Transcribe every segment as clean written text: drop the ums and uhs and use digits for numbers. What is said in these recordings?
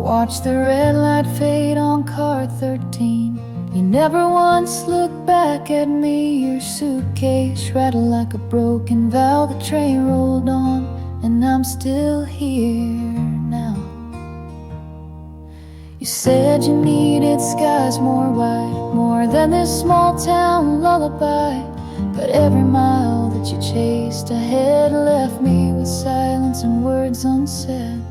watch the red light fade on car 13. You never once looked back at me. Your suitcase rattled like a broken valve. The train rolled on, and I'm still here now. You said you needed skies more wide, more than this small town lullaby. But every mile that you chased ahead left me with silence and words unsaid.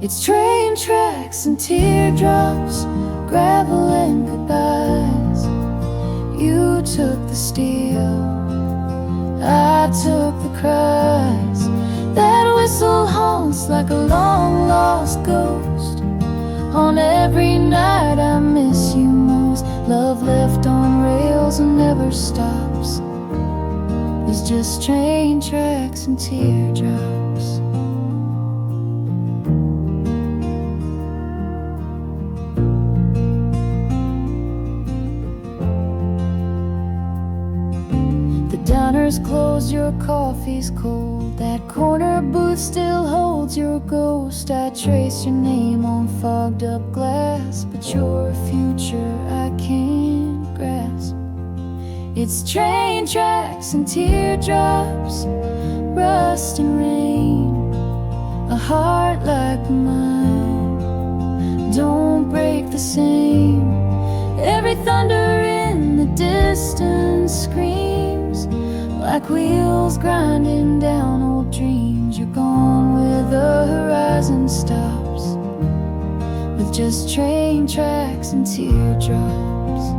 It's train tracks and teardrops, gravel and goodbyes. You took the steel, I took the cries. That whistle haunts like a long lost ghost. On every night I miss you most. Love left on rails and never stops. It's just train tracks and teardrops. Diners closed, your coffee's cold. That corner booth still holds your ghost. I trace your name on fogged up glass, but your future I can't grasp. It's train tracks and teardrops, rust and rain. A heart like mine don't break the same. Every thunder in the distance screams like wheels grinding down old dreams. You're gone where the horizon stops, with just train tracks and teardrops.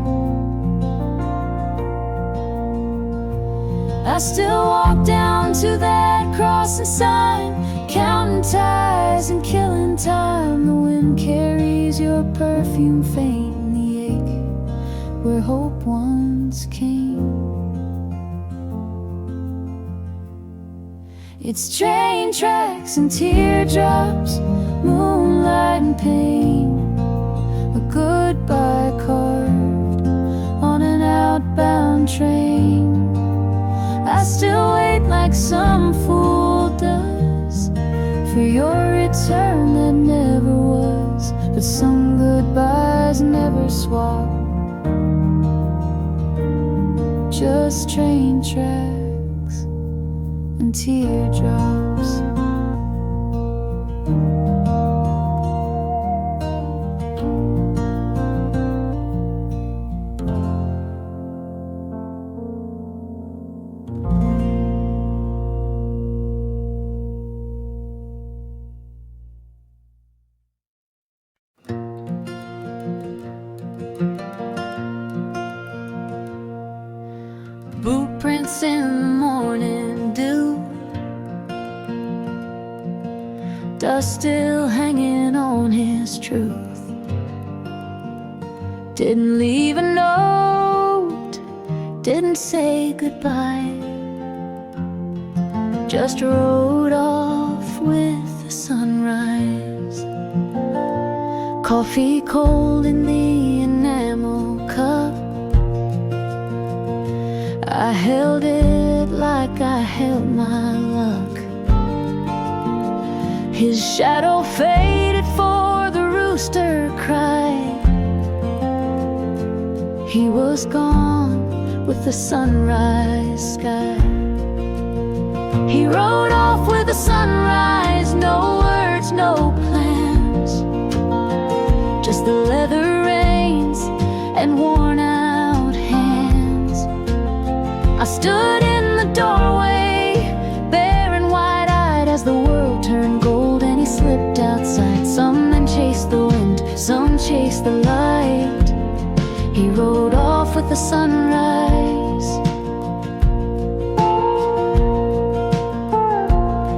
I still walk down to that crossing sign, counting ties and killing time. The wind carries your perfume faint, and the ache where hope once came. It's train tracks and teardrops, moonlight and pain. A goodbye carved on an outbound train. I still wait like some fool does for your return that never was. But some goodbyes never swap, just train tracks and teardrops. Boot prints in the morning dew, dust still hanging on his truth. Didn't leave a note, didn't say goodbye, just rode off with the sunrise. Coffee cold in the enamel cup, I held it like I held my luck. His shadow faded for the rooster cried. He was gone with the sunrise sky. He rode off with the sunrise, no words, no plans, just the leather reins and worn out hands. I stood in the doorway, bare and wide-eyed, as the world turned gold and he slipped outside. Some men chased the wind, some chased the light. He rode off with the sunrise.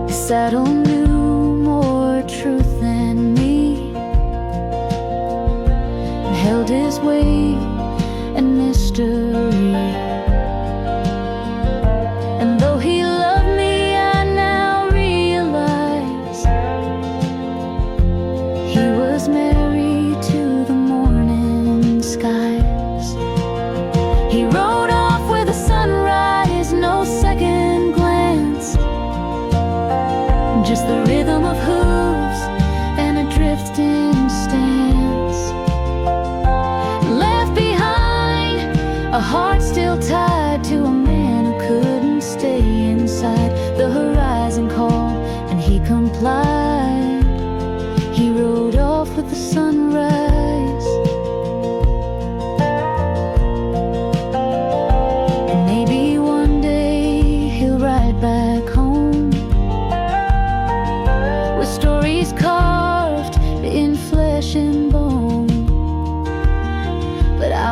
His saddle knew more truth than me, and held his weight and mystery. And though he loved me, I now realize he was married to the morning skies. He rode off with the sunrise, no second glance, just the rhythm of hooves and a dream.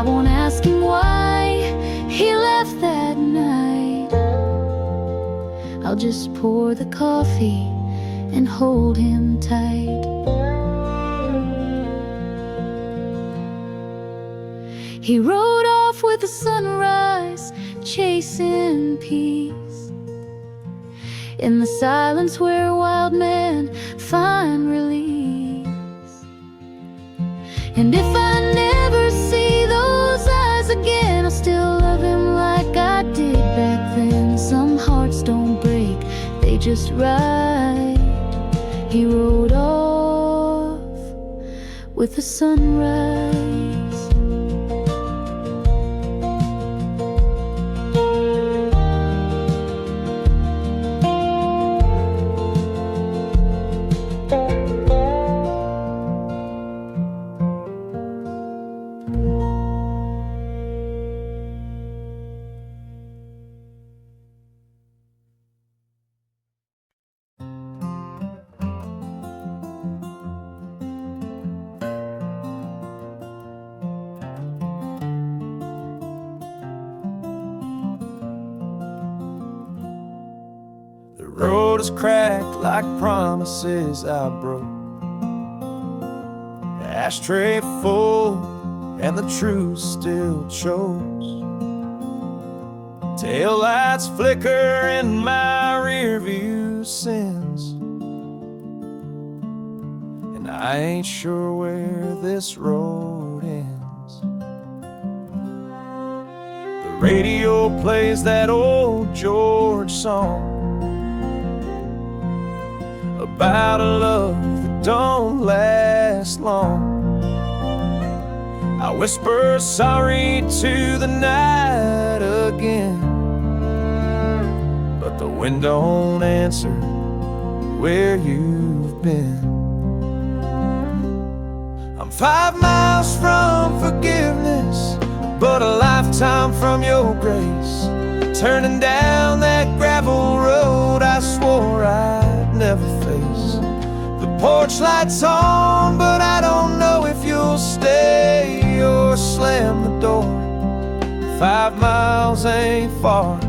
won't ask him why he left that night. I'll just pour the coffee and hold him tight. He rode off with the sunrise, chasing peace in the silence where wild men find release. And if I never see those eyes again, I'll still love him like I did back then. Some hearts don't break, they just ride. He rode off with the sunrise. The road is cracked like promises I broke. The ashtray full and the truth still shows. Tail lights flicker in my rear view sins, and I ain't sure where this road ends. The radio plays that old George song about a love that don't last long. I whisper sorry to the night again, but the wind don't answer where you've been. I'm 5 miles from forgiveness, but a lifetime from your grace. Turning down that gravel road I swore I'd never face. The porch light's on, but I don't know if you'll stay or slam the door. 5 miles ain't far,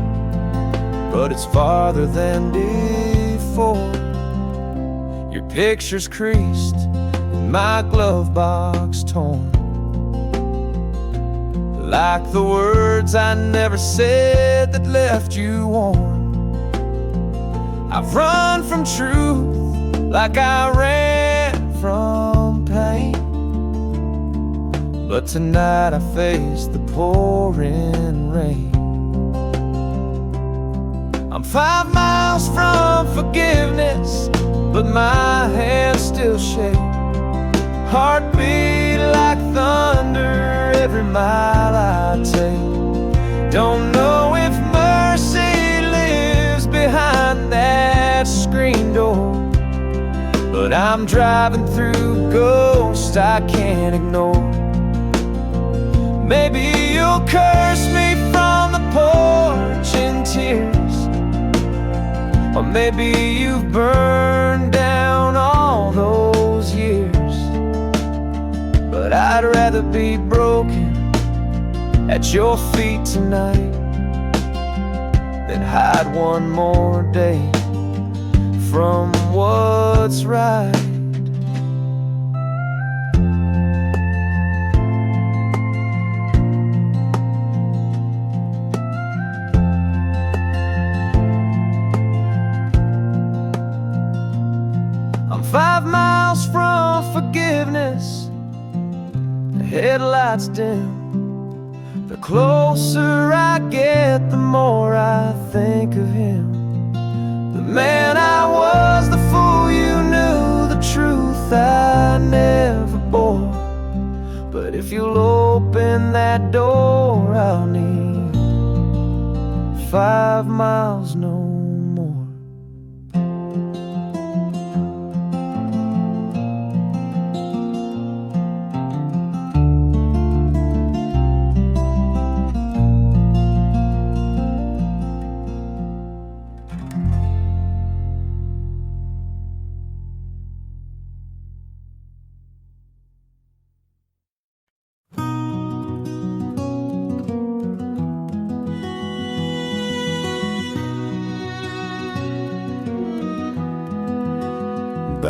but it's farther than before. Your picture's creased and my glove box torn, like the words I never said that left you warm. I've run from truth like I ran from pain, but tonight I face the pouring rain. I'm 5 miles from forgiveness, but my hands still shake. Heartbeat like thunder every mile I take. Don't know if mercy lives behind that screen door, but I'm driving through ghosts I can't ignore. Maybe you'll curse me from the porch in tears, or maybe you've burned down all those years. But I'd rather be broken at your feet tonight than hide one more day from what's right. I'm 5 miles from forgiveness, the headlights dim. The closer I get, the more I think of him. The man I was, the fool you knew, the truth I never bore. But if you'll open that door, I'll need 5 miles no more.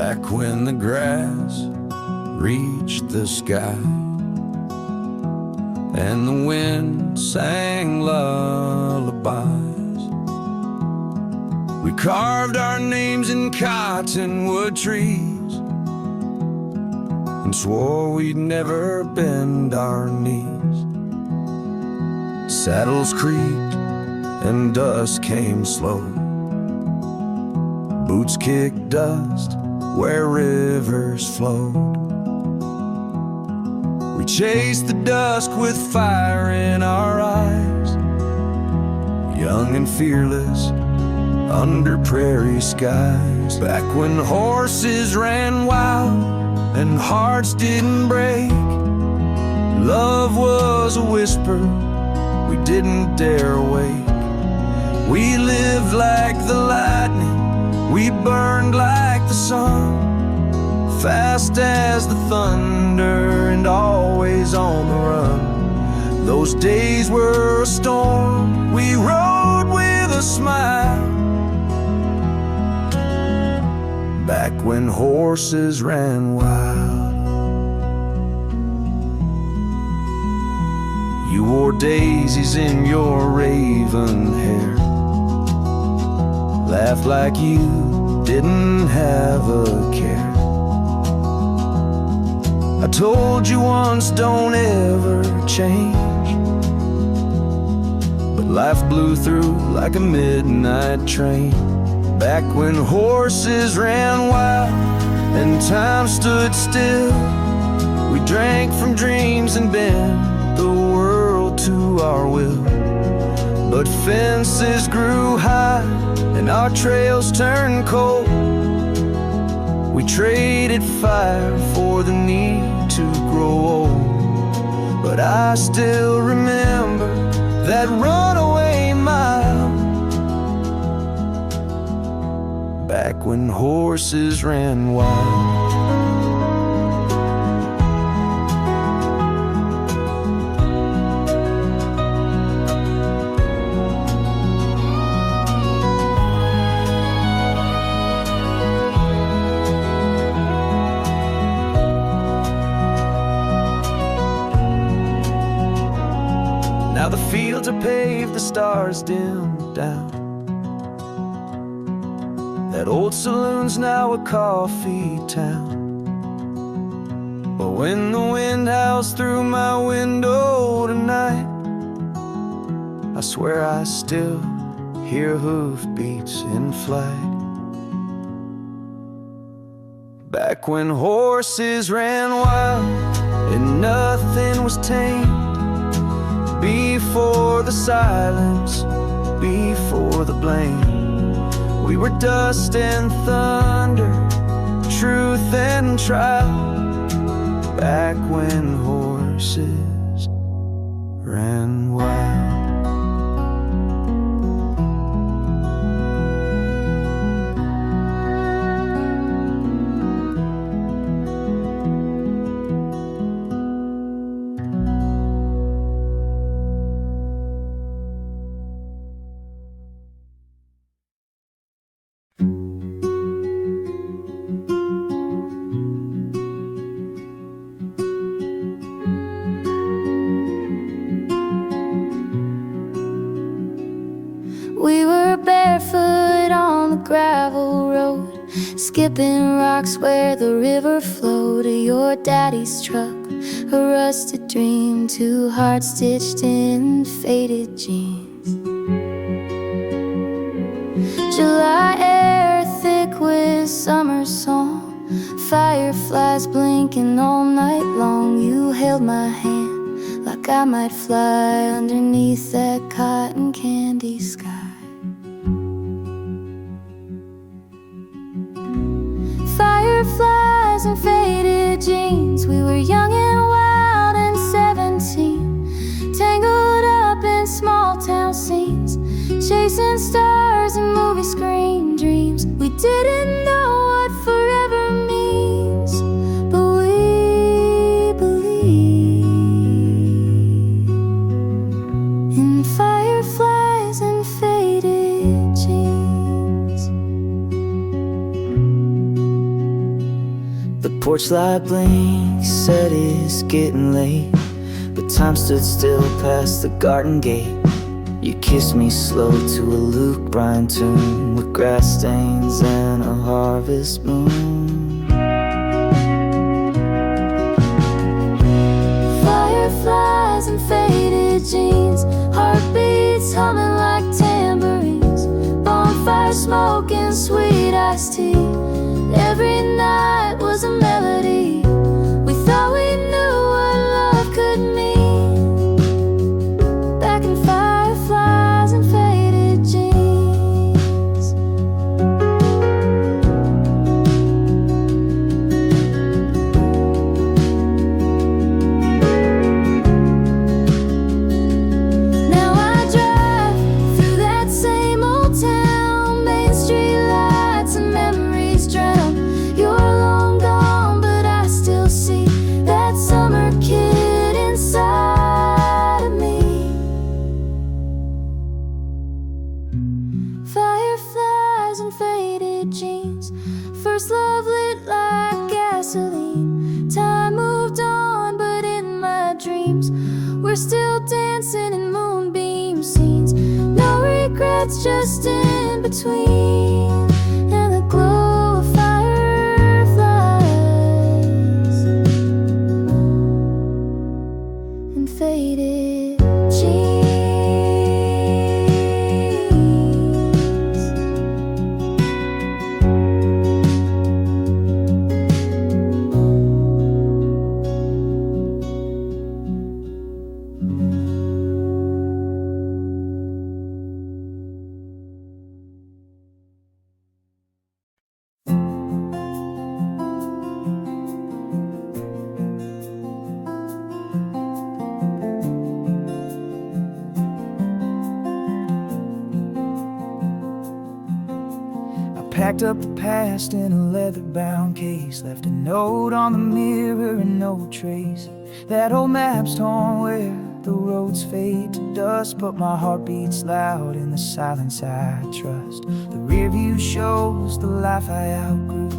back when the grass reached the sky and the wind sang lullabies. We carved our names in cottonwood trees and swore we'd never bend our knees. Saddles creaked and dust came slow. Boots kicked dust where rivers flowed. We chased the dusk with fire in our eyes, young and fearless under prairie skies. Back when horses ran wild and hearts didn't break, love was a whisper we didn't dare wake. We lived like the lightning, we burned like the sun, fast as the thunder and always on the run. Those days were a storm, we rode with a smile, back when horses ran wild. You wore daisies in your raven hair, laughed like you didn't have a care. I told you once, don't ever change, but life blew through like a midnight train. Back when horses ran wild and time stood still, we drank from dreams and bent the world to our will. But fences grew high and our trails turned cold. We traded fire for the need to grow old. But I still remember that runaway mile, back when horses ran wild. Now the fields are paved, the stars dim down. That old saloon's now a coffee town. But when the wind howls through my window tonight, I swear I still hear hoofbeats in flight. Back when horses ran wild and nothing was tame, before the silence, before the blame, we were dust and thunder, truth and trial, back when horses ran wild. We were barefoot on the gravel road, skipping rocks where the river flowed. Your daddy's truck, a rusted dream, two hearts stitched in faded jeans. July air thick with summer song, fireflies blinking all night long. You held my hand like I might fly underneath that cotton candy sky. Fireflies and faded jeans, we were young and wild and 17, tangled up in small town scenes, chasing stars and movie screen dreams. We didn't know what forever means, but we believe in fireflies and faded jeans. porch light blinks, said it's getting late, but time stood still past the garden gate. You kissed me slow to a Luke Bryan tune, with grass stains and a harvest moon. Fireflies and faded jeans, heartbeats humming like tambourines, bonfire smoke and sweet iced tea. Every night was a melody. We thought we knew what love could mean, back in fireflies and faded jeans. Now I drive through that same old town, Main Street lights and memories drown. You're long gone, but I still see that summer kid inside of me. Fireflies and faded jeans, first love lit like gasoline. Time moved on, but in my dreams we're still dancing in moonbeam scenes. No regrets, just in between, and the glow of fireflies and faded jeans. Packed up the past in a leather-bound case, left a note on the mirror and no trace. That old map's torn where the roads fade to dust, but my heart beats loud in the silence I trust. The rear view shows the life I outgrew,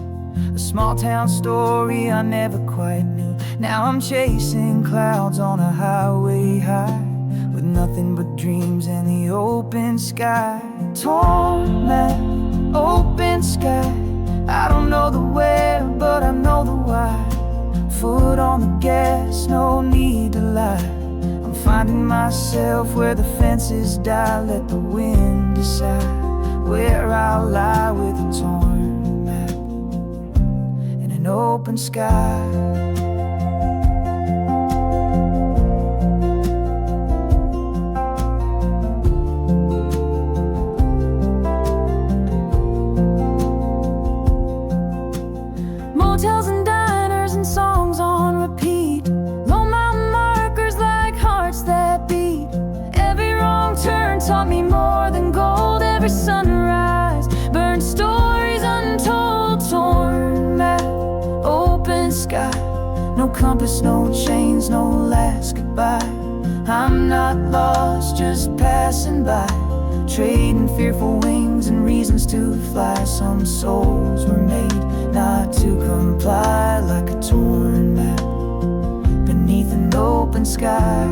a small town story I never quite knew. Now I'm chasing clouds on a highway high, with nothing but dreams in the open sky. Torn map, open sky, I don't know the where, but I know the why. Foot on the gas, no need to lie. I'm finding myself where the fences die. Let the wind decide where I'll lie, with a torn map and an open sky. Motels and diners and songs on repeat, low mountain markers like hearts that beat. Every wrong turn taught me more than gold. Every sunrise burned stories untold. Torn map, open sky, no compass, no chains, no last goodbye. I'm not lost, just passing by, trading fearful wings and reasons to fly. Some souls were made not to comply, like a torn map beneath an open sky.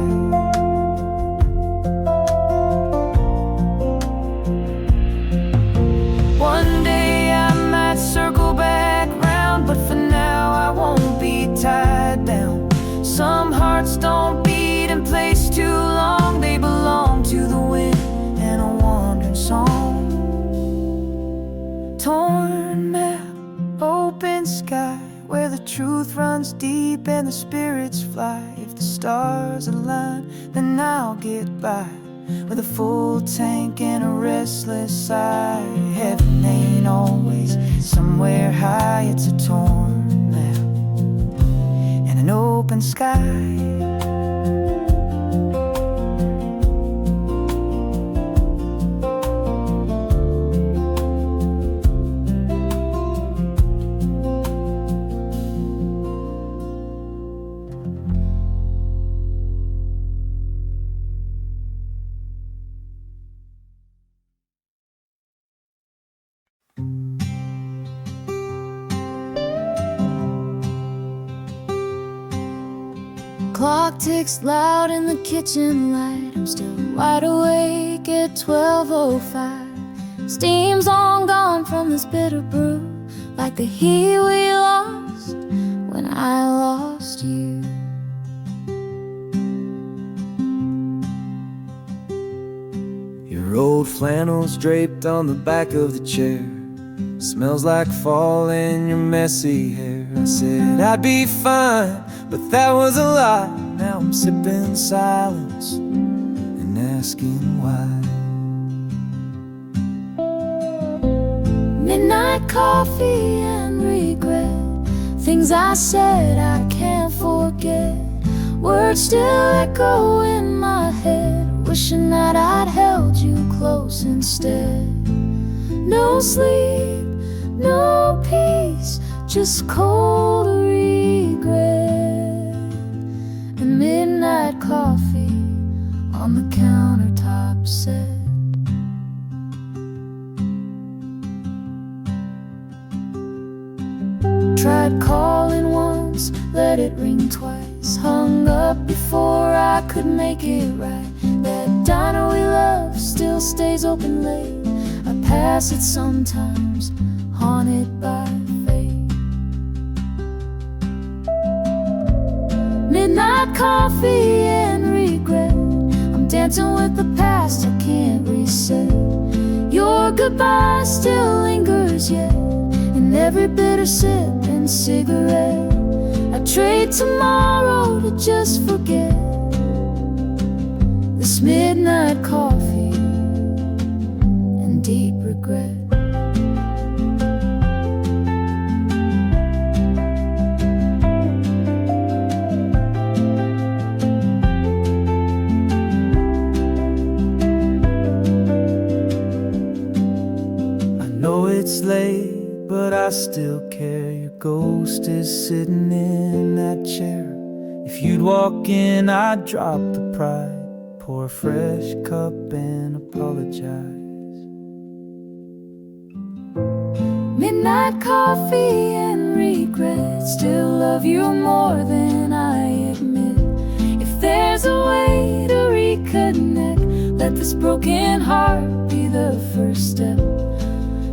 One day I might circle back round, but for now I won't be tied down. Some hearts don't beat in place too long, they belong to the wind and a wandering song. Torn map, open sky, where the truth runs deep and the spirits fly. If the stars align, then I'll get by, with a full tank and a restless sigh. Heaven ain't always somewhere high, it's a torn map and an open sky. clock ticks loud in the kitchen light. I'm still wide awake at 12:05. Steam's long gone from this bitter brew, like the heat we lost when I lost you. Your old flannel's draped on the back of the chair. Smells like fall in your messy hair. I said I'd be fine, but that was a lie. Now I'm sipping silence and asking why. Midnight coffee and regret, things I said I can't forget. Words still echo in my head, wishing that I'd held you close instead. No sleep, no peace, just cold regret. And midnight coffee on the countertop set. Tried calling once, let it ring twice. Hung up before I could make it right. That diner we love still stays open late. I pass it sometimes, haunted by fate. Midnight coffee and regret, I'm dancing with the past I can't reset. Your goodbye still lingers yet, in every bitter sip and cigarette. I trade tomorrow to just forget this midnight coffee and deep regret. I know it's late, but I still care. Your ghost is sitting in that chair. If you'd walk in, I'd drop the pride, pour a fresh cup and apologize. Midnight coffee and regret, still love you more than I admit. If there's a way to reconnect, let this broken heart be the first step.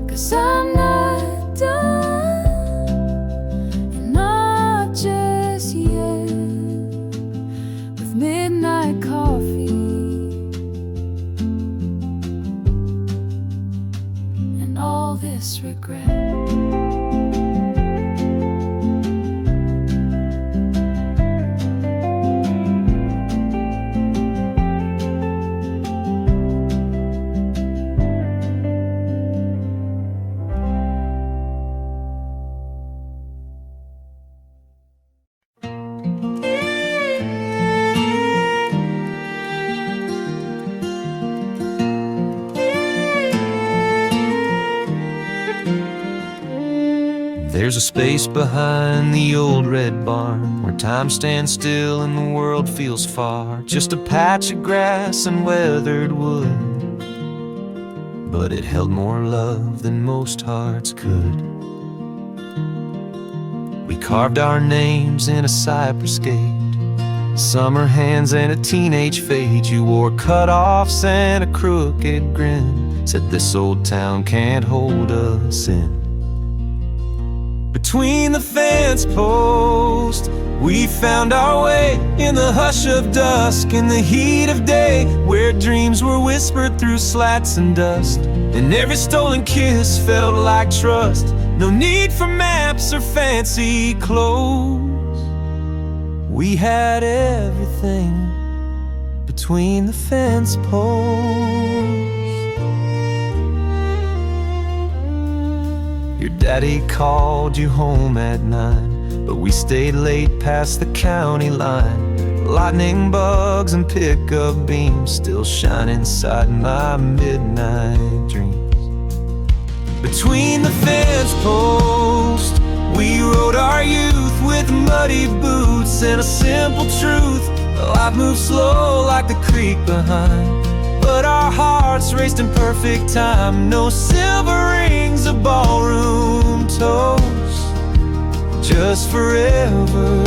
'Cause I'm not done, and not just yet, with midnight coffee and all this regret. There's a space behind the old red barn where time stands still and the world feels far. Just a patch of grass and weathered wood, but it held more love than most hearts could. We carved our names in a cypress gate, summer hands and a teenage fade. You wore cut-offs and a crooked grin, said this old town can't hold us in. Between the fence posts, we found our way in the hush of dusk, in the heat of day, where dreams were whispered through slats and dust, and every stolen kiss felt like trust. No need for maps or fancy clothes, we had everything between the fence posts. Your daddy called you home at 9, but we stayed late past the county line. Lightning bugs and pickup beams still shine inside my midnight dreams. Between the fence posts, we rode our youth with muddy boots and a simple truth: life moves slow like the creek behind, but our hearts raced in perfect time. No silver rings or ballroom toast, just forever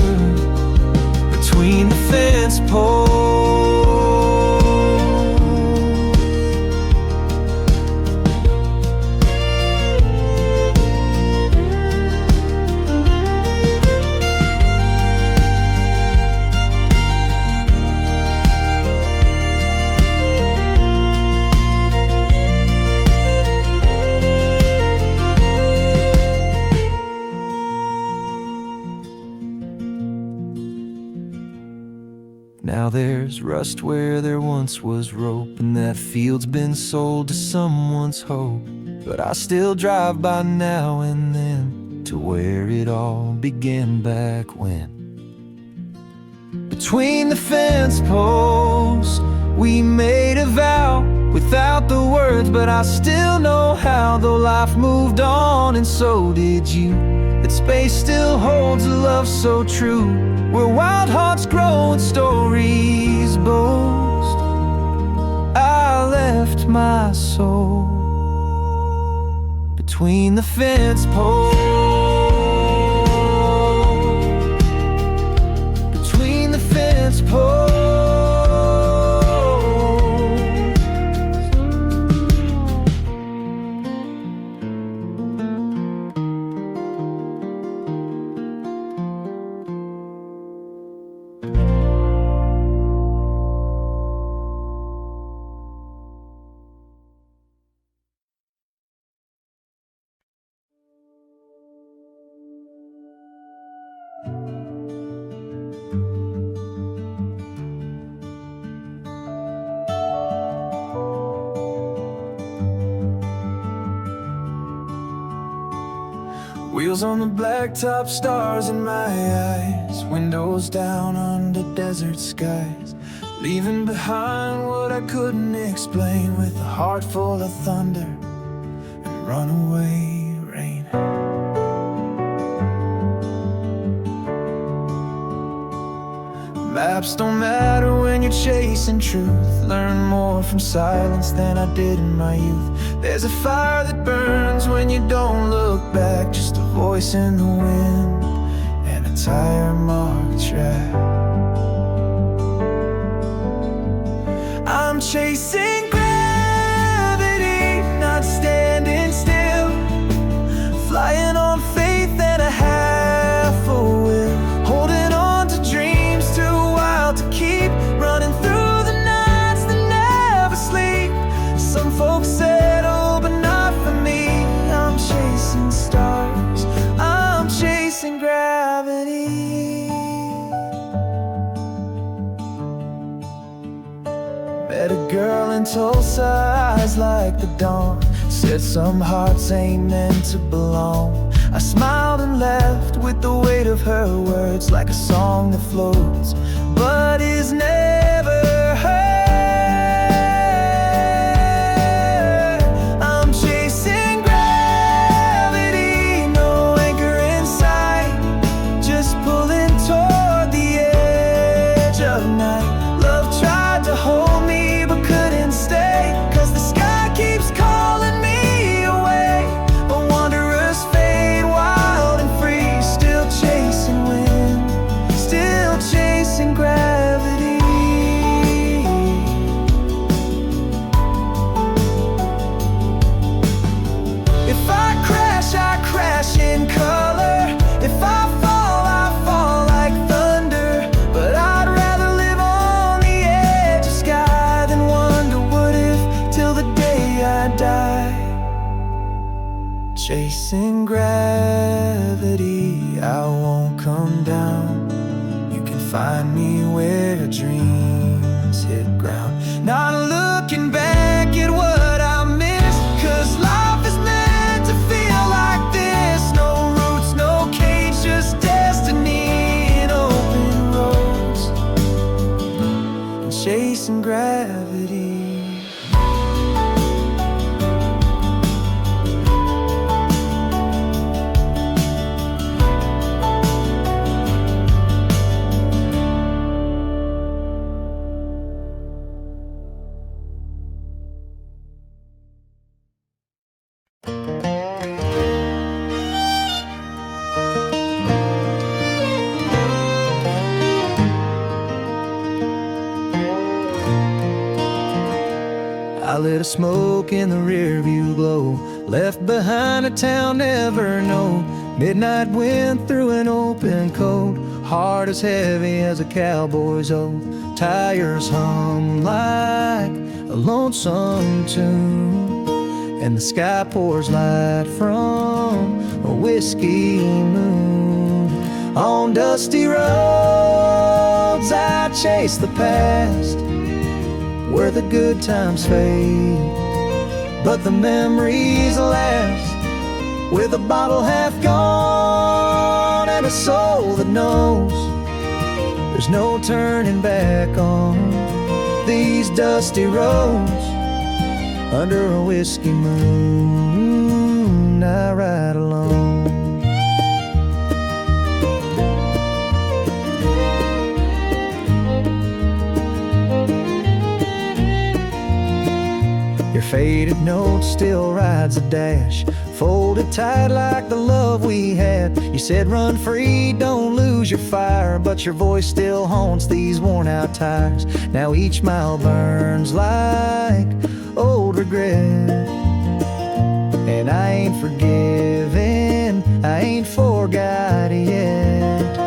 between the fence posts. Now there's rust where there once was rope, and that field's been sold to someone's hope. But I still drive by now and then to where it all began back when. Between the fence posts we made a vow without the words, but I still know how. Though life moved on and so did you, that space still holds a love so true, where wild hearts grow and stories boast. I left my soul between the fence posts. Between the fence posts. Wheels on the blacktop, stars in my eyes, windows down under desert skies, leaving behind what I couldn't explain, with a heart full of thunder and runaway rain. Maps don't matter when you're chasing truth. Learn more from silence than I did in my youth. There's a fire that burns when you don't look back, just a voice in the wind and a tire-marked track. I'm chasing gravity, not standing still, flying on faith and a half a will, holding on to dreams too wild to keep, running through the nights that never sleep. Some folks settle, but not for me. I'm chasing stars, I'm chasing gravity. Met a girl in Tulsa, eyes like the dawn, said some hearts ain't meant to belong. I smiled and left with the weight of her words, like a song that floats but is never heard. I'm chasing gravity, no anchor in sight, just pulling toward the edge of night. Love tried to hold me but couldn't stay, 'cause the sky keeps calling me away. A wanderer's fate, wild and free, still chasing wind, still chasing gravity. If I crash in color. If I fall like thunder. But I'd rather live on the edge of sky than wonder what if till the day I die. Chasing gravity, I won't come down. You can find me where dreams hit ground. Not looking back at what I missed, 'cause life is meant to feel like this. No roots, no cage, just destiny and open roads, and chasing gravity. I lit a smoke in the rearview glow, left behind a town never known. Midnight wind through an open coat, heart as heavy as a cowboy's oath. Tires hum like a lonesome tune, and the sky pours light from a whiskey moon. On dusty roads I chase the past, where the good times fade, but the memories last. With a bottle half gone and a soul that knows there's no turning back on these dusty roads. Under a whiskey moon I ride alone. Your faded note still rides the dash, folded tight like the love we had. You said run free, don't lose your fire, but your voice still haunts these worn out tires. Now each mile burns like old regret, and I ain't forgiven, I ain't forgot yet.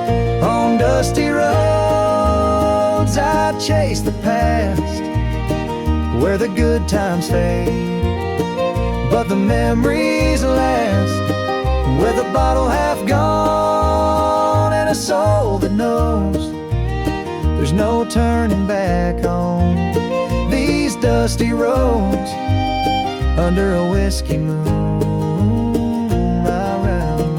On dusty roads I chase the past, where the good times fade, but the memories last. With a bottle half gone and a soul that knows there's no turning back on these dusty roads. Under a whiskey moon I ride alone.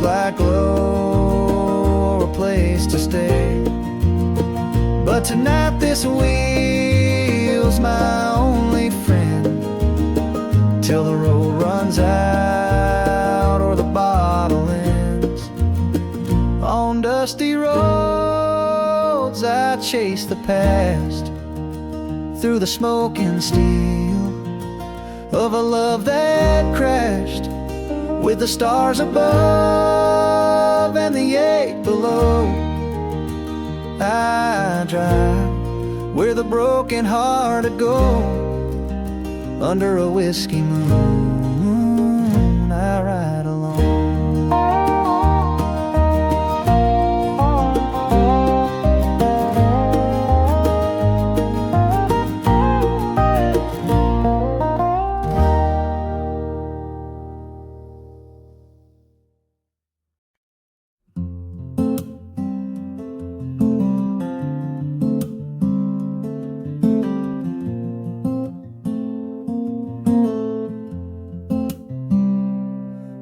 Like glow or a place to stay, but tonight this wheel's my only friend, till the road runs out or the bottle ends. On dusty roads I chase the past, through the smoke and steel of a love that crashed, with the stars above and the ache below. I drive where the broken hearted go. Under a whiskey moon I ride alone.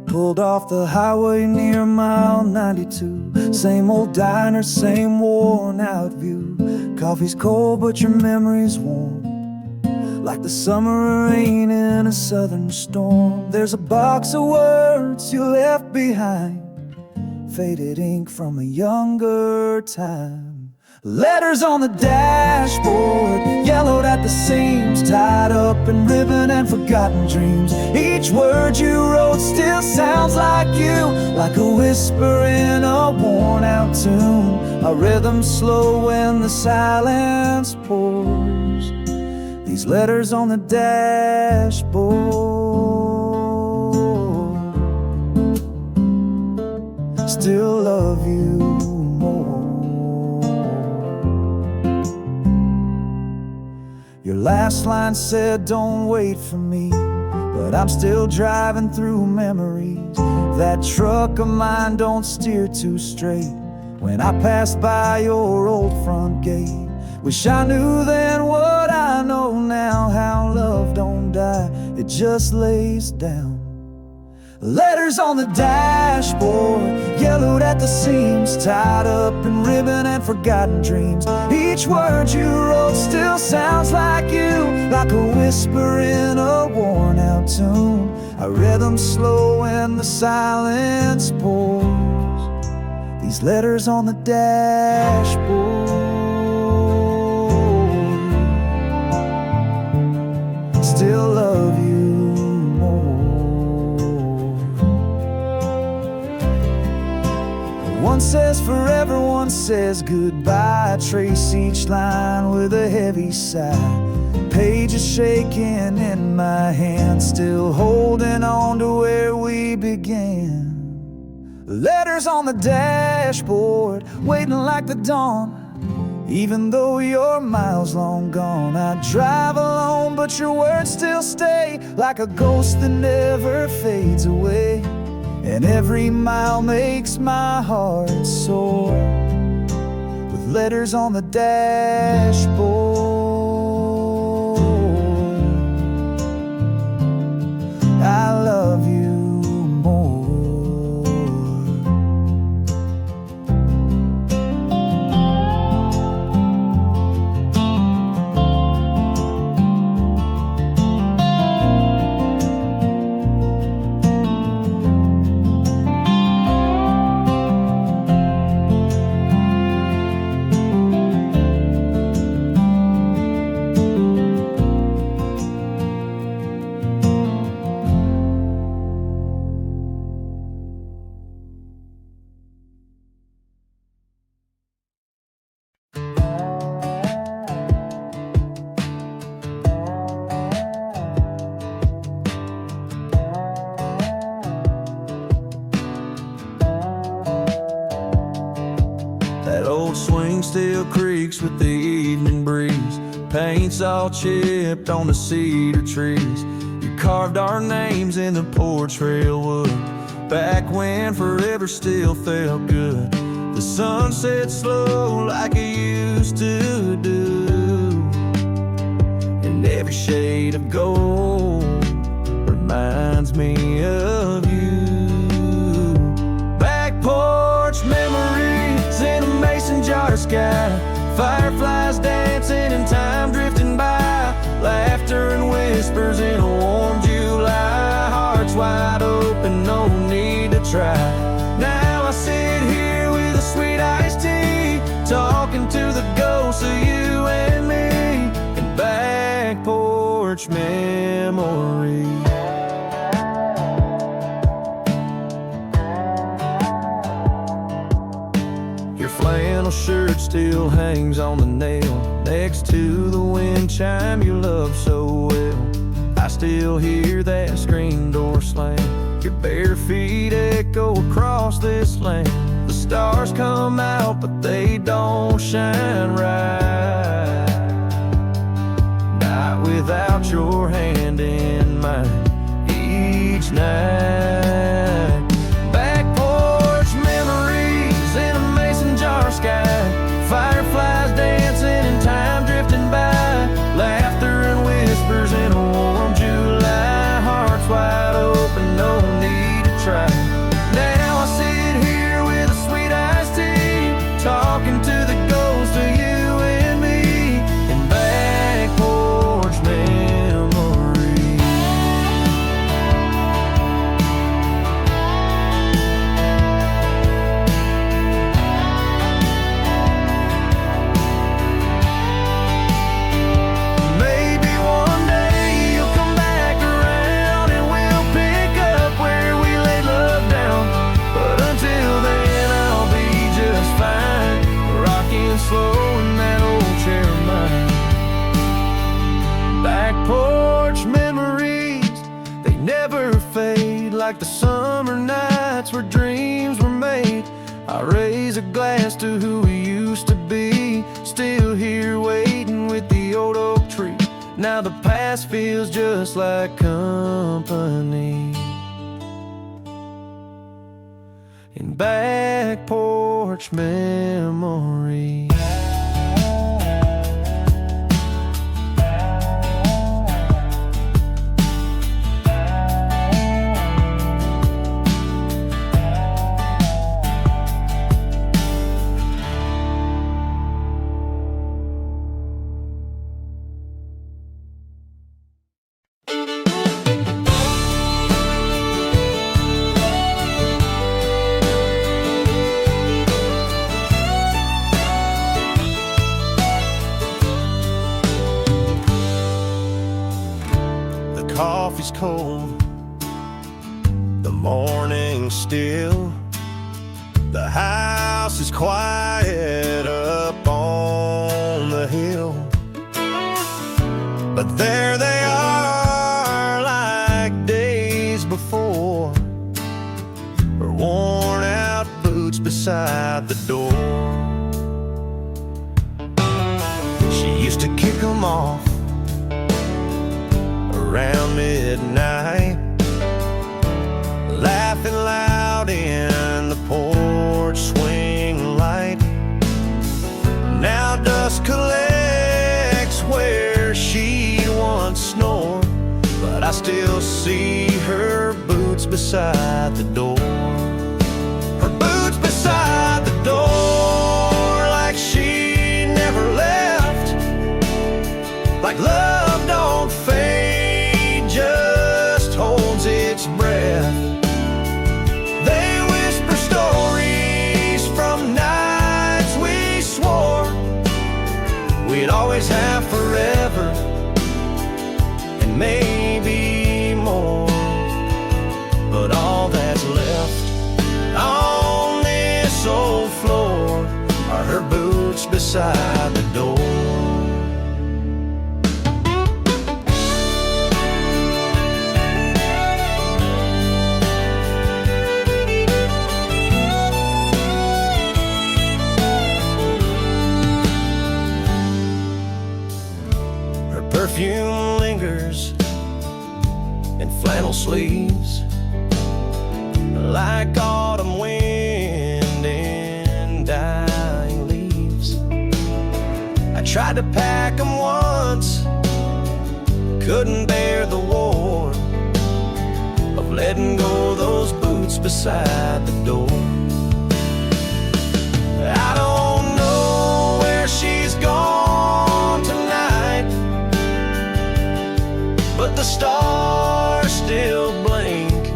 Pulled off the highway near mile 92. Same old diner, same worn out view. Coffee's cold but your memory's warm, like the summer rain in a southern storm. There's a box of words you left behind, faded ink from a younger time. Letters on the dashboard, yellowed at the seams, tied up in ribbon and forgotten dreams. Each word you wrote still sounds like you, like a whisper in a worn out tune. A rhythm slow when the silence pours. These letters on the dashboard still love you more. Your last line said, don't wait for me, but I'm still driving through memories. That truck of mine don't steer too straight when I pass by your old front gate. Wish I knew then what I know now, how love don't die, it just lays down. Letters on the dashboard, yellow yellowed at the seams, tied up in ribbon and forgotten dreams. Each word you wrote still sounds like you, like a whisper in a worn out tune. I read them slow and the silence pours. These letters on the dashboard. Still love you more. One says forever, one says goodbye. I trace each line with a heavy sigh. Pages shaking in my hand, still holding on to where we began. Letters on the dashboard, waiting like the dawn. Even though you're miles long gone, I drive alone, but your words still stay, like a ghost that never fades away. And every mile makes my heart soar, with letters on the dashboard. I love you more. That old swing still creaks with the evening breeze. Paint's all chipped on the cedar trees. You carved our names in the porch rail wood, back when forever still felt good. The sun set slow like it used to do, and every shade of gold reminds me of you. Back porch memories in a mason jar sky, fireflies dancing and time drifting by, laughter and whispers in a warm July, hearts wide open, no need to try. Now I sit here with a sweet iced tea, talking to the ghosts of you and me, and back porch memories. Flannel shirt still hangs on the nail next to the wind chime you love so well. I still hear that screen door slam, your bare feet echo across this land. The stars come out but they don't shine right, not without your hand in mine each night. Back porch memories in a mason jar sky, fireflies dancing and time drifting by, laughter and whispers in a warm July, hearts wide open, no need to try. Now I sit here with a sweet iced tea, talking to the ghost of you and me, in back porch memories. Maybe one day you'll come back around and we'll pick up where we laid love down, but until then I'll be just fine, rocking slow in that old chair of mine. Back porch memories, they never fade, like the summer nights where dreams were made. I raise a glass to who we used to be, still here waiting with the old oak tree. Now the past feels just like company, in back porch memories. The house is quiet up on the hill, but there they are like days before, her worn out boots beside the door. She used to kick them off around midnight, laughing loud in the porch swing light. Now dust collects where she once snored, but I still see her boots beside the door. Her boots beside the door, like she never left, like love don't fade, just holds its breath. They whisper stories from nights we swore we'd always have forever, and maybe more. But all that's left on this old floor are her boots beside the door. Perfume lingers in flannel sleeves, like autumn wind in dying leaves. I tried to pack them once, couldn't bear the warmth of letting go those boots beside the door. I don't know where she's gone tonight, but the stars still blink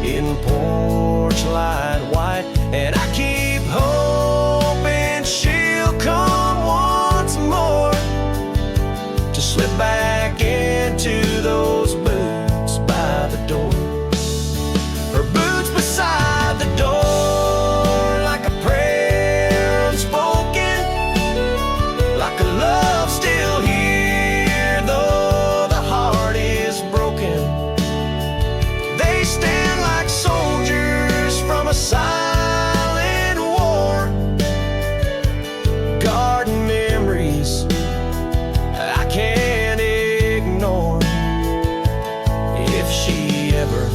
in porch light white, and I keep hoping she'll come once more to slip back into those boots by the door. Her boots beside the door, like a prayer unspoken, like a love still here, though the heart is broken. They stand like soldiers from a silent war, guarding memories I can't ignore. If she ever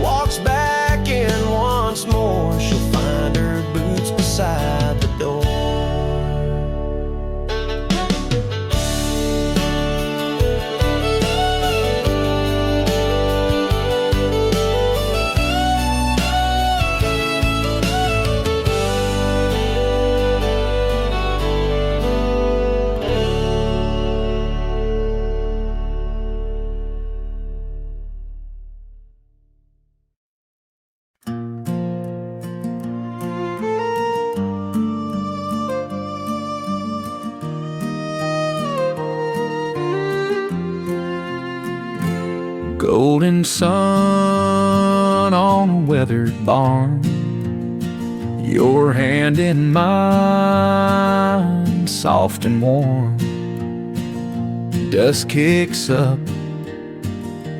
walks back in once more, she'll find her boots beside the door. Golden sun on a weathered barn, your hand in mine, soft and warm. Dust kicks up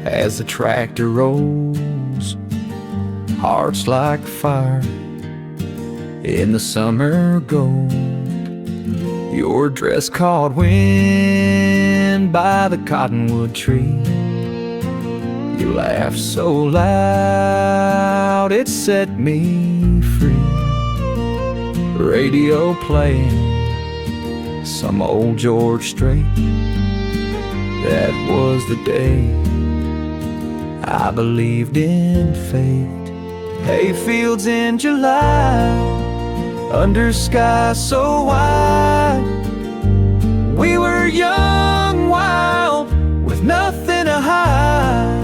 as the tractor rolls, hearts like fire in the summer gold. Your dress caught wind by the cottonwood tree. You laughed so loud it set me free. Radio playing some old George Strait. That was the day I believed in fate. Hayfields in July, under skies so wide. We were young, wild, with nothing to hide.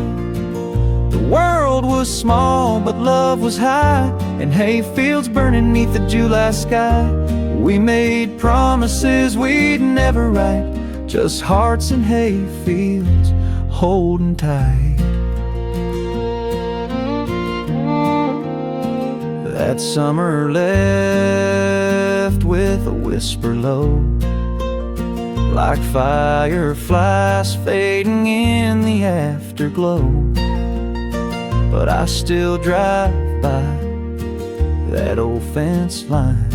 The world was small, but love was high, and hayfields burning neath the July sky. We made promises we'd never write, just hearts and hayfields holding tight. That summer left with a whisper low, like fireflies fading in the afterglow. But I still drive by that old fence line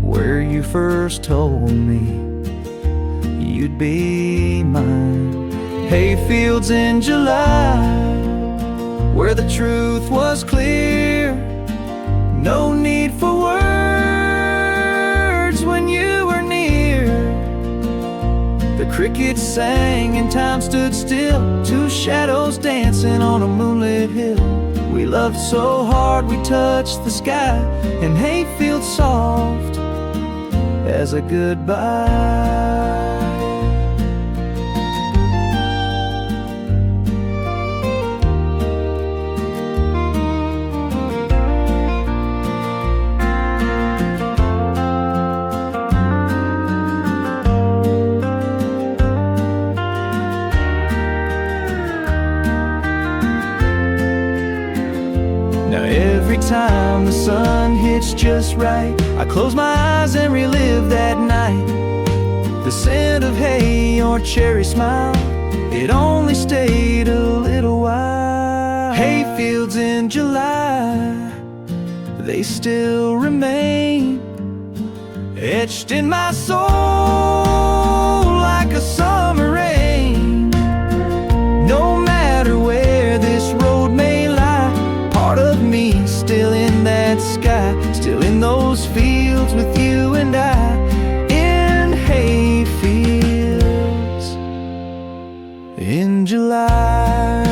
where you first told me you'd be mine. Hayfields in July, where the truth was clear. No need for words when you were near. The crickets sang and time stood still, two shadows dancing on a moonlit hill. We loved so hard we touched the sky, and hayfields soft as a goodbye. Every time the sun hits just right, I close my eyes and relive that night. The scent of hay, your cherry smile, it only stayed a little while. Hayfields in July, they still remain etched in my soul like a summer rain. No matter where this road may lie, part of me still in that sky, still in those fields with you and I, in hayfields in July.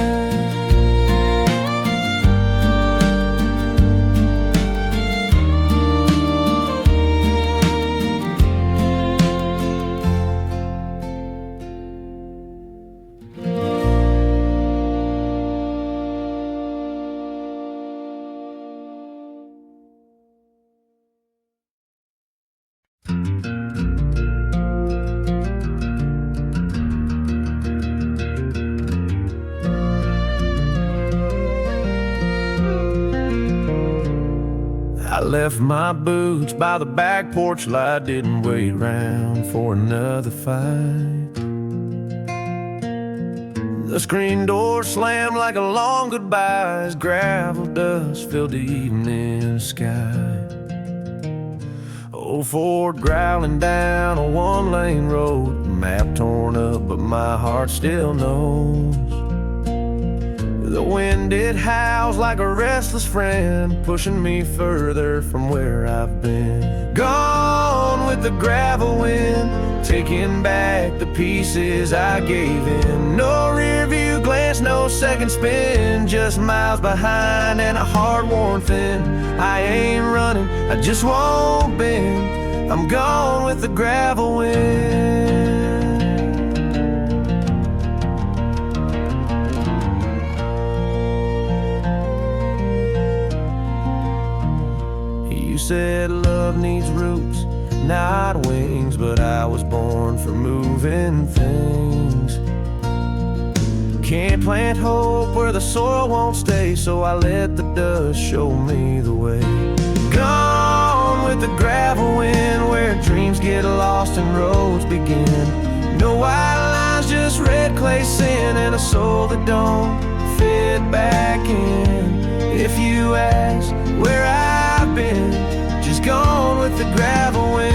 I left my boots by the back porch light, didn't wait around for another fight. The screen door slammed like a long goodbye as gravel dust filled the evening sky. Old Ford growling down a one-lane road, map torn up but my heart still knows. The wind, it howls like a restless friend, pushing me further from where I've been. Gone with the gravel wind, taking back the pieces I gave in. No rear view glance, no second spin, just miles behind and a heart worn thin. I ain't running, I just won't bend. I'm gone with the gravel wind. You said love needs roots, not wings, but I was born for moving things. Can't plant hope where the soil won't stay, so I let the dust show me the way. Gone with the gravel wind, where dreams get lost and roads begin. No white lines, just red clay sand, and a soul that don't fit back in. If you ask where I've been, just gone with the gravel wind.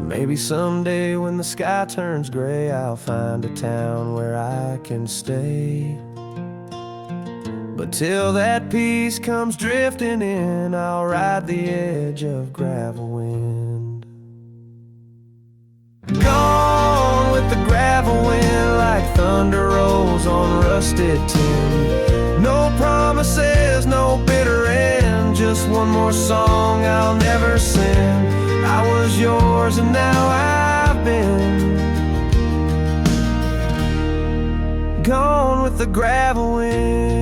Maybe someday when the sky turns gray, I'll find a town where I can stay. But till that peace comes drifting in, I'll ride the edge of gravel wind. Gone with the gravel wind, like thunder rolls on rusted tin. No promises, no bitter end, just one more song I'll never sing. I was yours and now I've been gone with the gravel wind.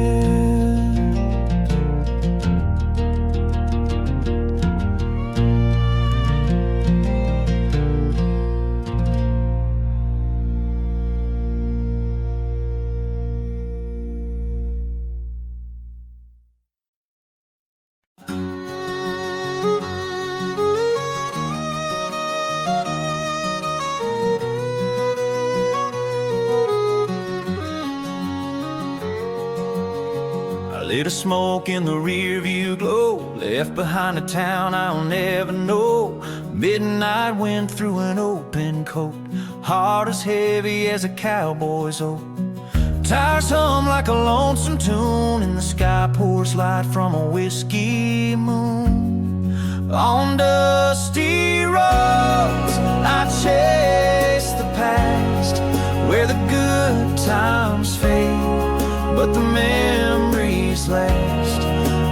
Lit a smoke in the rear view glow, left behind a town I'll never know. Midnight wind through an open coat, heart as heavy as a cowboy's oath. Tires hum like a lonesome tune, and the sky pours light from a whiskey moon. On dusty roads I chase the past, where the good times fade, but the memories last.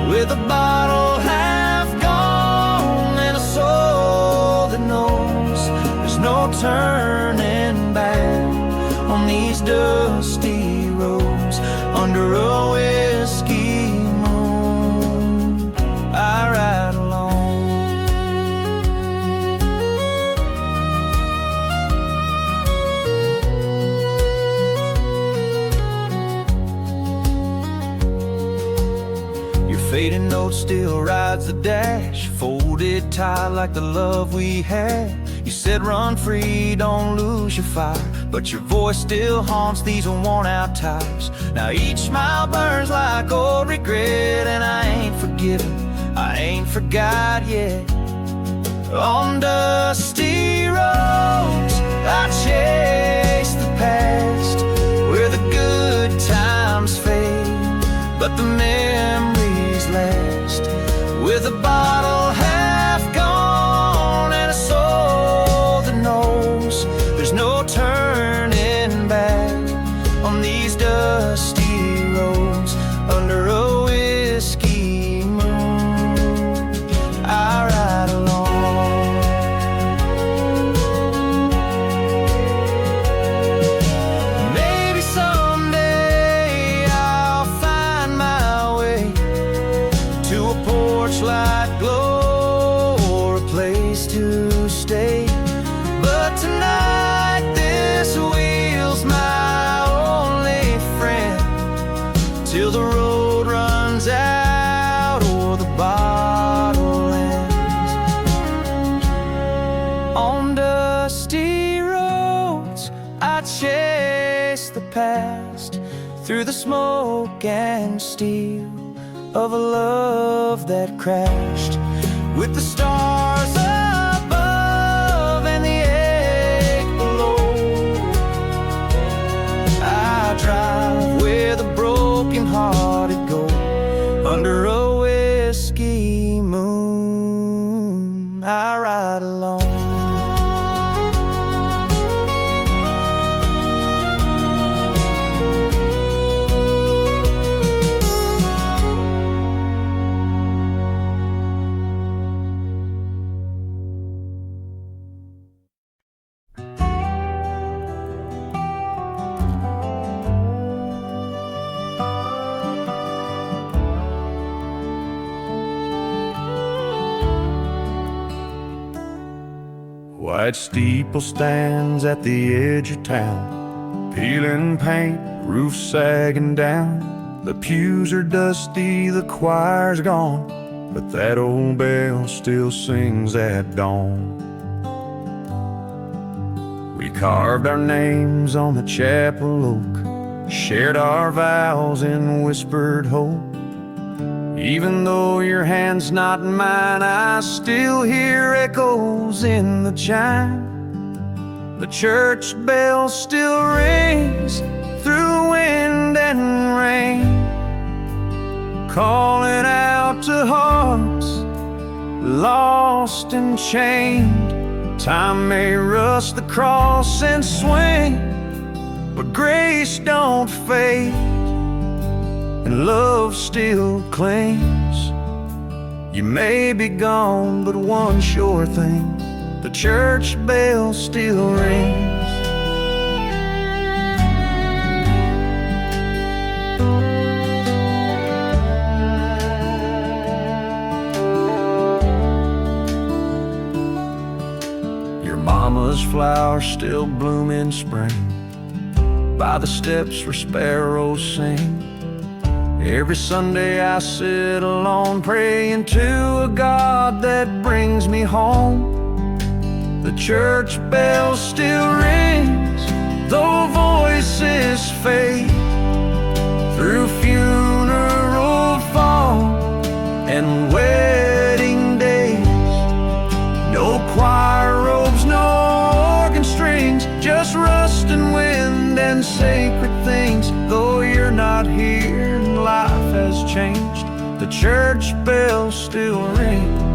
With a bottle half gone and a soul that knows there's no turning back on these dusty roads. Under a whiskey moon I ride alone. Fading note still rides the dash, folded tight like the love we had. You said run free, don't lose your fire, but your voice still haunts these worn out tires. Now each mile burns like old regret, and I ain't forgiven, I ain't forgot yet. On dusty roads I chase the past, where the good times fade, but the memories last. With a bottle half gone and a soul that knows there's no turning back on these dusty roads. Under a whiskey moon I ride alone. Maybe someday I'll find my way to a porch light glow or a place to stay, but tonight this wheel's my only friend, till the road runs out or the bottle ends. On dusty roads I chase the past, through the smoke and steel of a love that crashed. With the stars above and the ache below, I drive where the broken-hearted go. Under a whiskey moon I ride alone. White steeple stands at the edge of town, peeling paint, roof sagging down. The pews are dusty, the choir's gone, but that old bell still sings at dawn. We carved our names on the chapel oak, shared our vows in whispered hope. Even though your hand's not in mine, I still hear echoes in the chime. The church bell still rings through wind and rain, calling out to hearts lost and chained. Time may rust the cross and swing, but grace don't fade, and love still clings. You may be gone, but one sure thing, the church bell still rings. flowers still bloom in spring, by the steps where sparrows sing. Every Sunday I sit alone, praying to a God that brings me home. The church bell still rings, though voices fade, through funeral fall and wedding days. No choir robes, no organ strings, just rust and wind and sacred things. Though you're not here and life has changed, the church bell still rings.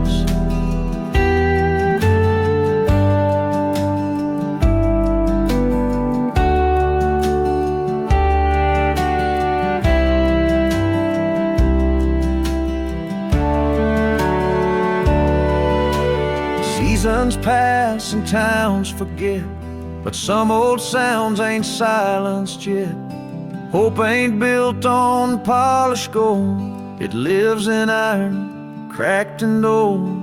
Seasons pass and towns forget, but some old sounds ain't silenced yet. Hope ain't built on polished gold, it lives in iron, cracked and old.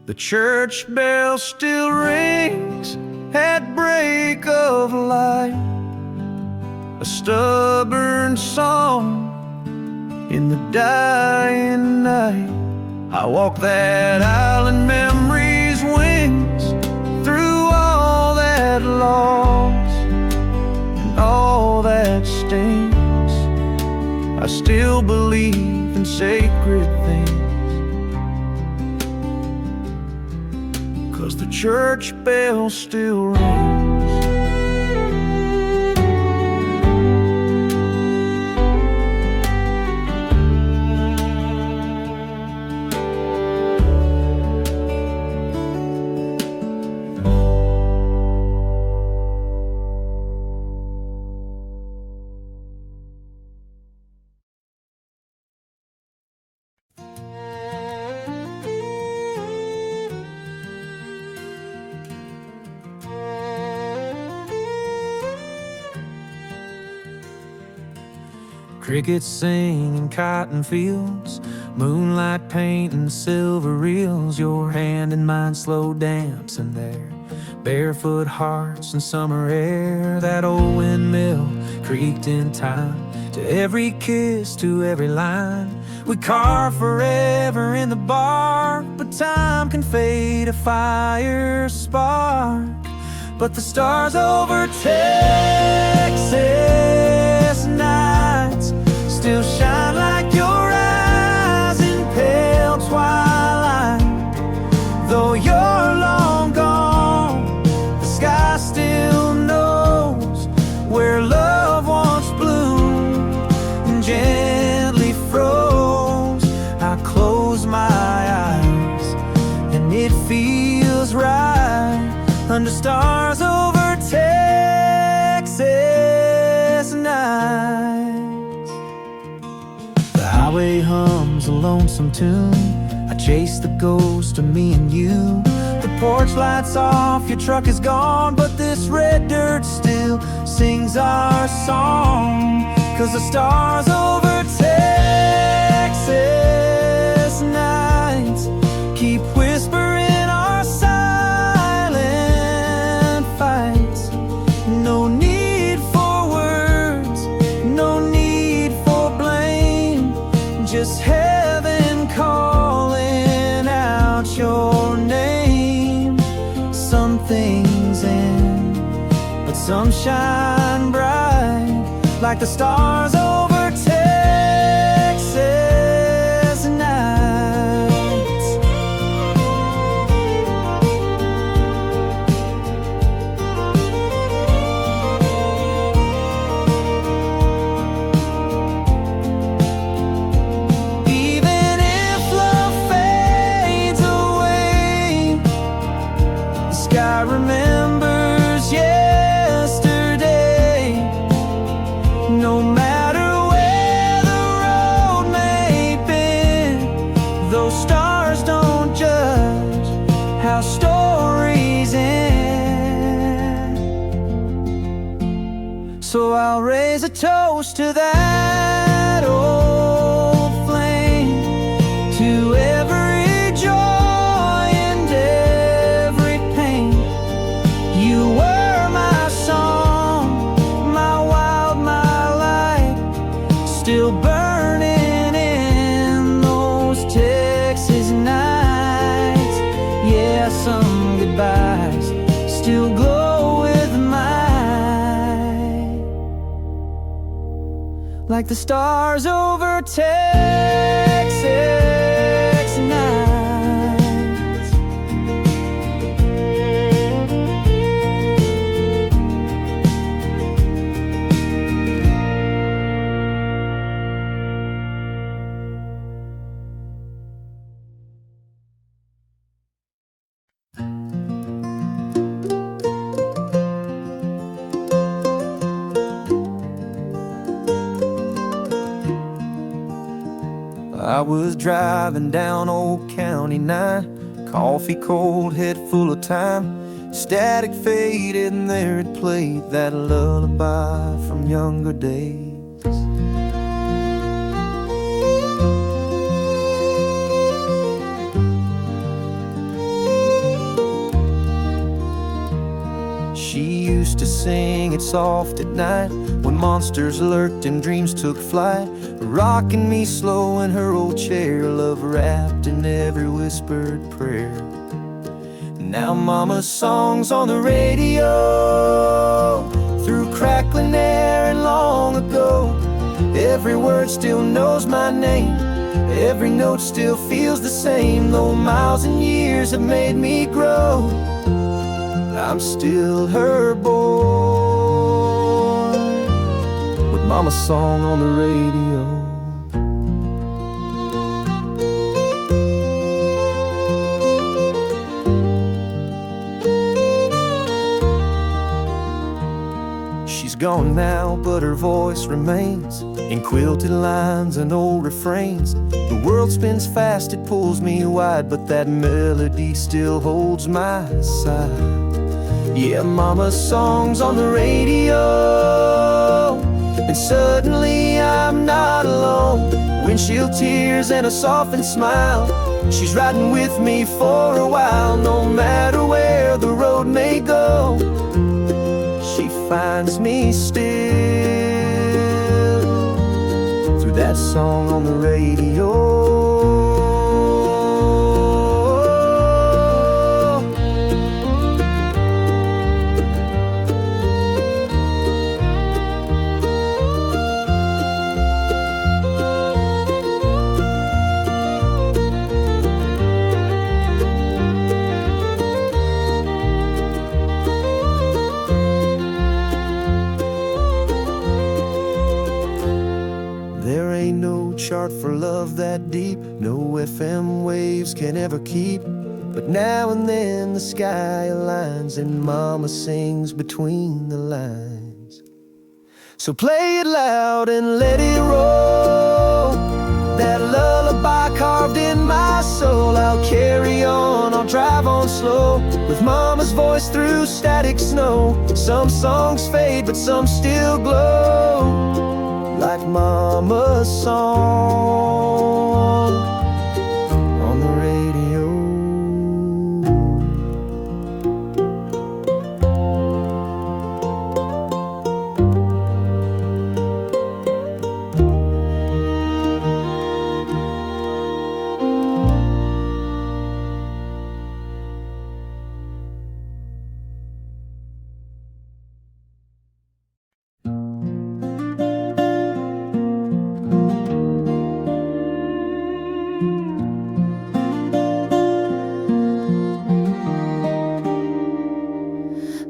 The church bell still rings at break of light, a stubborn song in the dying night. I walk that aisle in memory's wings, through all that loss and all that stings. I still believe in sacred things, 'cause the church bell still rings. Crickets sing in cotton fields, moonlight painting silver reels. Your hand and mine slow dancing there, barefoot hearts in summer air. That old windmill creaked in time, to every kiss, to every line. We carve forever in the bark, but time can fade a fire spark. But the stars over Texas nights still shine like your eyes in pale twilight. Though you're long gone, the sky still knows where love once bloomed and gently froze. I close my eyes and it feels right, under stars over Texas nights. The highway hums a lonesome tune, I chase the ghost of me and you. The porch lights off, your truck is gone, but this red dirt still sings our song. 'Cause the stars over Texas nights keep whispering our silent fights. No need for words, no need for blame, just heaven calling out your name. Some things end, but some shine bright, like the stars over Texas nights. Even if love fades away, the sky remembers yesterday. No matter where the road may bend, those stars don't judge how stories end. So I'll raise a toast to that old flame, to every joy and every pain. like the stars over Texas nights. I was driving down Old County 9, coffee cold, head full of time. Static faded and there it played that lullaby from younger days. She used to sing it soft at night when monsters lurked and dreams took flight, rocking me slow in her old chair, love wrapped in every whispered prayer. Now Mama's songs on the radio, through crackling air and long ago. Every word still knows my name, every note still feels the same. Though miles and years have made me grow, I'm still her boy, with Mama's song on the radio. She's gone now, but her voice remains in quilted lines and old refrains. The world spins fast, it pulls me wide, but that melody still holds my side. Yeah, Mama's song's on the radio, and suddenly I'm not alone. Windshield tears and a softened smile, she's riding with me for a while. No matter where the road may go, she finds me still through that song on the radio. Chart for love that deep, no FM waves can ever keep. But now and then the sky aligns and Mama sings between the lines. So play it loud and let it roll, that lullaby carved in my soul. I'll carry on, I'll drive on slow, with Mama's voice through static snow. Some songs fade, but some still glow, like Mama's song on the radio.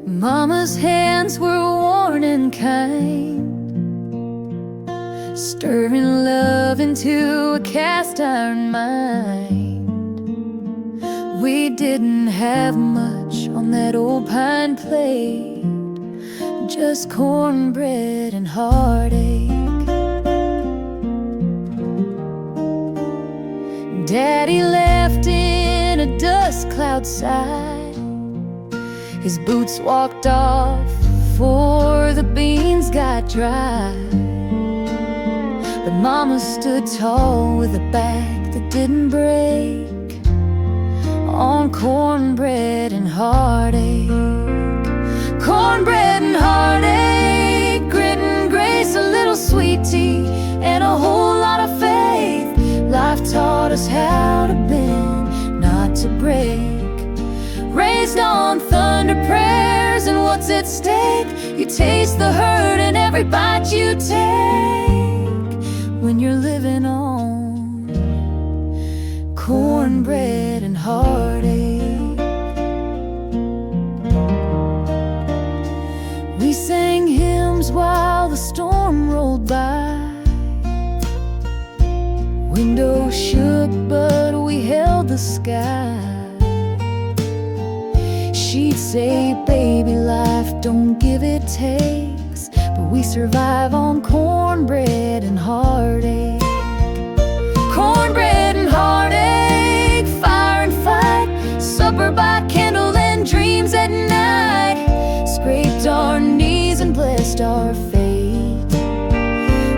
Mama's hands were worn and kind, stirring love into a cast iron mind. We didn't have much on that old pine plate, just cornbread and heartache. Daddy left in a dust cloud side, his boots walked off before the beans got dry. But Mama stood tall with a back that didn't break, on cornbread and heartache. Cornbread and heartache, grit and grace, a little sweet tea, and a whole lot of faith. Life taught us how to bend, not to break. Raised on thunder prayers, and what's at stake? You taste the hurt in every bite you take. cornbread and heartache. We sang hymns while the storm rolled by. Windows shook, but we held the sky. She'd say, baby, life don't give, it takes, but we survive on cornbread and heartache. Cornbread and heartache, fire and fight, supper by candle and dreams at night. Scraped our knees and blessed our fate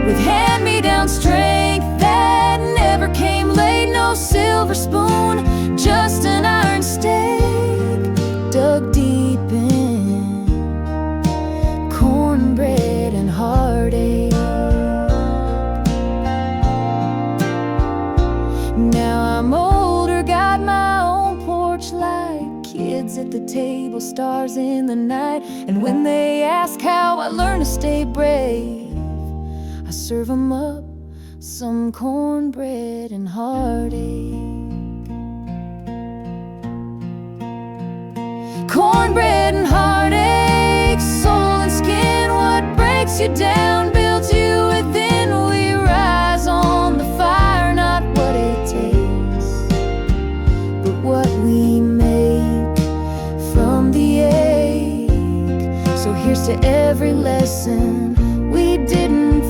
with hand-me-down strength that never came late. No silver spoon, just an iron stake dug deep in cornbread and heartache. Now I'm older, got my own porch light, kids at the table, stars in the night. And when they ask how I learned to stay brave, I serve 'em up some cornbread and heartache. Cornbread and heartache, soul and skin, what breaks you down builds you within. We rise on the fire, not what it takes, but what we make from the ache. So here's to every lesson we didn't